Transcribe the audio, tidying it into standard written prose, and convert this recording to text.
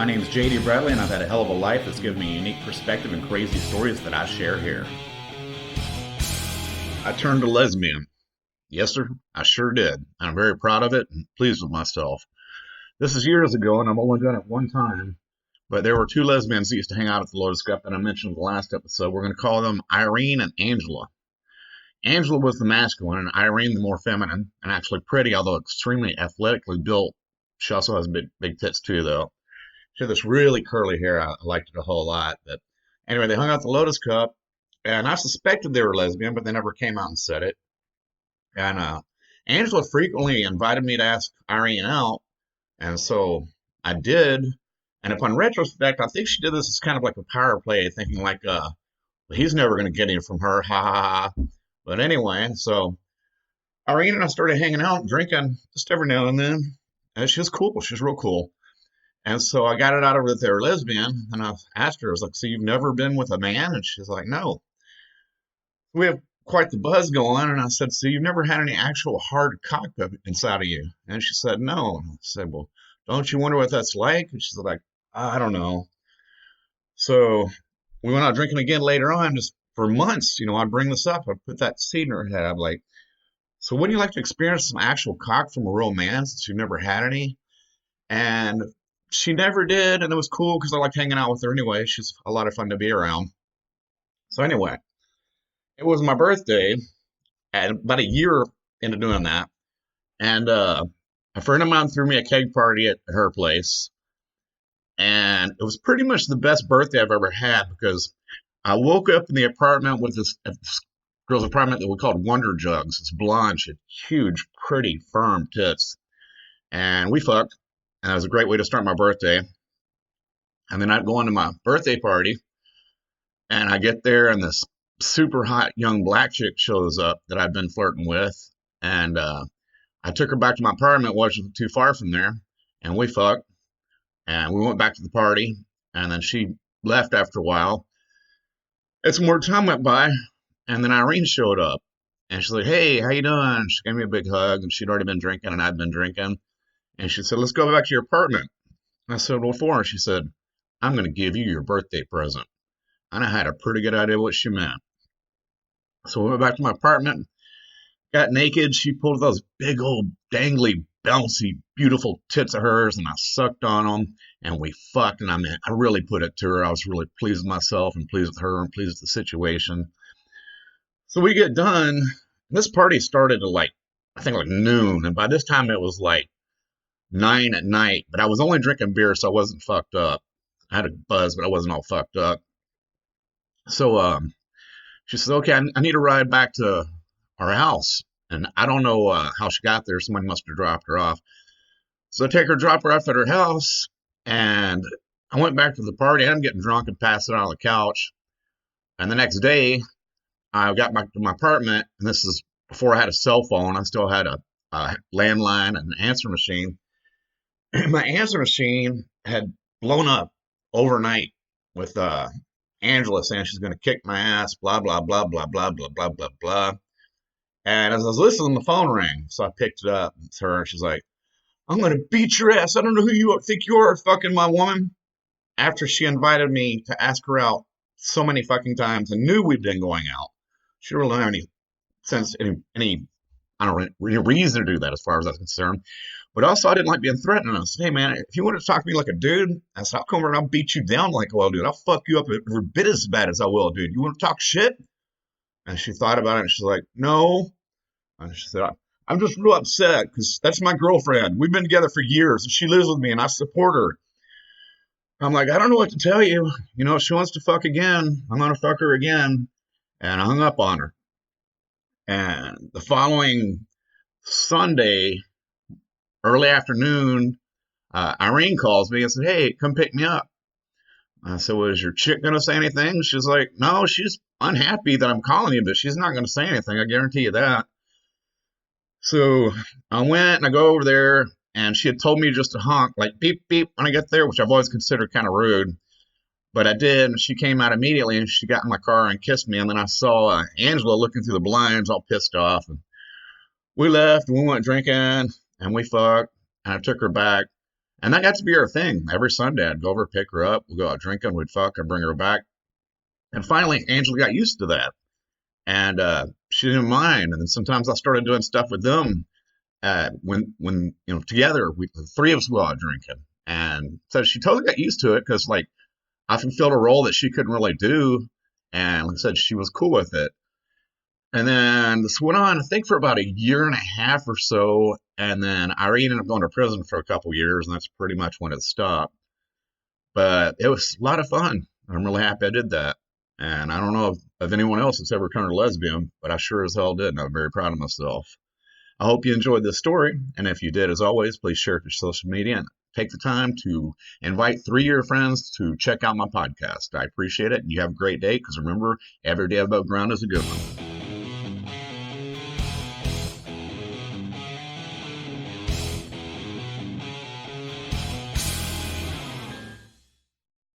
My name is JD Bradley, and I've had a hell of a life that's given me a unique perspective and crazy stories that I share here. I turned to lesbian. Yes, sir, I sure did. I'm very proud of it and pleased with myself. This is years ago, and I've only done it one time, but there were two lesbians that used to hang out at the Lotus Cup that I mentioned in the last episode. We're going to call them Irene and Angela. Angela was the masculine, and Irene the more feminine, and actually pretty, although extremely athletically built. She also has big tits too, though. She had this really curly hair. I liked it a whole lot. But anyway, they hung out at the Lotus Cup, and I suspected they were lesbian, but they never came out and said it. And Angela frequently invited me to ask Irene out, and so I did. And upon retrospect, I think she did this as kind of like a power play, thinking like, he's never going to get any from her, ha ha ha. But anyway, so Irene and I started hanging out, drinking just every now and then. And she was cool. She was real cool. And so I got it out of her that they were lesbian. And I asked her, I was like, so you've never been with a man? And she's like, no. We have quite the buzz going. And I said, so you've never had any actual hard cock up inside of you? And she said, no. And I said, well, don't you wonder what that's like? And she's like, I don't know. So we went out drinking again later on, just for months. I'd bring this up. I'd put that seed in her head. I'd be like, so wouldn't you like to experience some actual cock from a real man since you've never had any? And she never did, and it was cool because I liked hanging out with her anyway. She's a lot of fun to be around. So anyway, it was my birthday, and about a year into doing that, and a friend of mine threw me a keg party at her place, and it was pretty much the best birthday I've ever had because I woke up in the apartment with this girl's apartment that we called Wonder Jugs. It's blonde, she had huge, pretty, firm tits, and we fucked. And it was a great way to start my birthday. And then I'd go into my birthday party, and I get there, and this super hot young black chick shows up that I'd been flirting with. And I took her back to my apartment, wasn't too far from there, and we fucked. And we went back to the party, and then she left after a while. And some more time went by, and then Irene showed up. And she's like, hey, how you doing? She gave me a big hug, and she'd already been drinking, and I'd been drinking. And she said, let's go back to your apartment. And I said, what for? And she said, I'm going to give you your birthday present. And I had a pretty good idea what she meant. So we went back to my apartment, got naked. She pulled those big old dangly, bouncy, beautiful tits of hers, and I sucked on them, and we fucked. And I really put it to her. I was really pleased with myself and pleased with her and pleased with the situation. So we get done. This party started at I think noon. And by this time it was 9 at night, but I was only drinking beer, so I wasn't fucked up. I had a buzz, but I wasn't all fucked up. So she says, okay, I need a ride back to our house. And I don't know how she got there. Somebody must have dropped her off. So I take her, drop her off at her house, and I went back to the party. I'm getting drunk and passed out on the couch. And the next day, I got back to my apartment, and this is before I had a cell phone. I still had a landline and an answer machine. My answer machine had blown up overnight with Angela saying she's going to kick my ass, blah, blah, blah, blah, blah, blah, blah, blah, blah. And as I was listening, the phone rang. So I picked it up. It's her. And she's like, I'm going to beat your ass. I don't know who you think you are, fucking my woman. After she invited me to ask her out so many fucking times and knew we'd been going out. She really didn't have any sense, any reason to do that as far as I'm concerned. But also, I didn't like being threatened. I said, hey, man, if you want to talk to me like a dude, I said, I'll come over and I'll beat you down like a well, dude. I'll fuck you up every bit as bad as I will, dude. You want to talk shit? And she thought about it, and she's like, no. And she said, I'm just real upset because that's my girlfriend. We've been together for years, and she lives with me, and I support her. I'm like, I don't know what to tell you. If she wants to fuck again, I'm going to fuck her again. And I hung up on her. And the following Sunday, early afternoon, Irene calls me and said, hey, come pick me up. I said, well, is your chick going to say anything? She's like, no, she's unhappy that I'm calling you, but she's not going to say anything. I guarantee you that. So I went and I go over there, and she had told me just to honk, like beep, beep, when I get there, which I've always considered kind of rude. But I did, and she came out immediately, and she got in my car and kissed me. And then I saw Angela looking through the blinds, all pissed off. And we left, and we went drinking, and we fucked, and I took her back. And that got to be our thing. Every Sunday, I'd go over, pick her up, we'd go out drinking, we'd fuck, I'd bring her back. And finally, Angela got used to that. And she didn't mind. And then sometimes I started doing stuff with them when together, the three of us go out drinking. And so she totally got used to it because, like, I fulfilled a role that she couldn't really do. And like I said, she was cool with it. And then this went on, I think, for about a year and a half or so. And then I ended up going to prison for a couple years, and that's pretty much when it stopped. But it was a lot of fun. I'm really happy I did that. And I don't know of anyone else that's ever turned a lesbian, but I sure as hell did, and I'm very proud of myself. I hope you enjoyed this story. And if you did, as always, please share it to social media and take the time to invite 3 of your friends to check out my podcast. I appreciate it. And you have a great day because remember, every day above ground is a good one.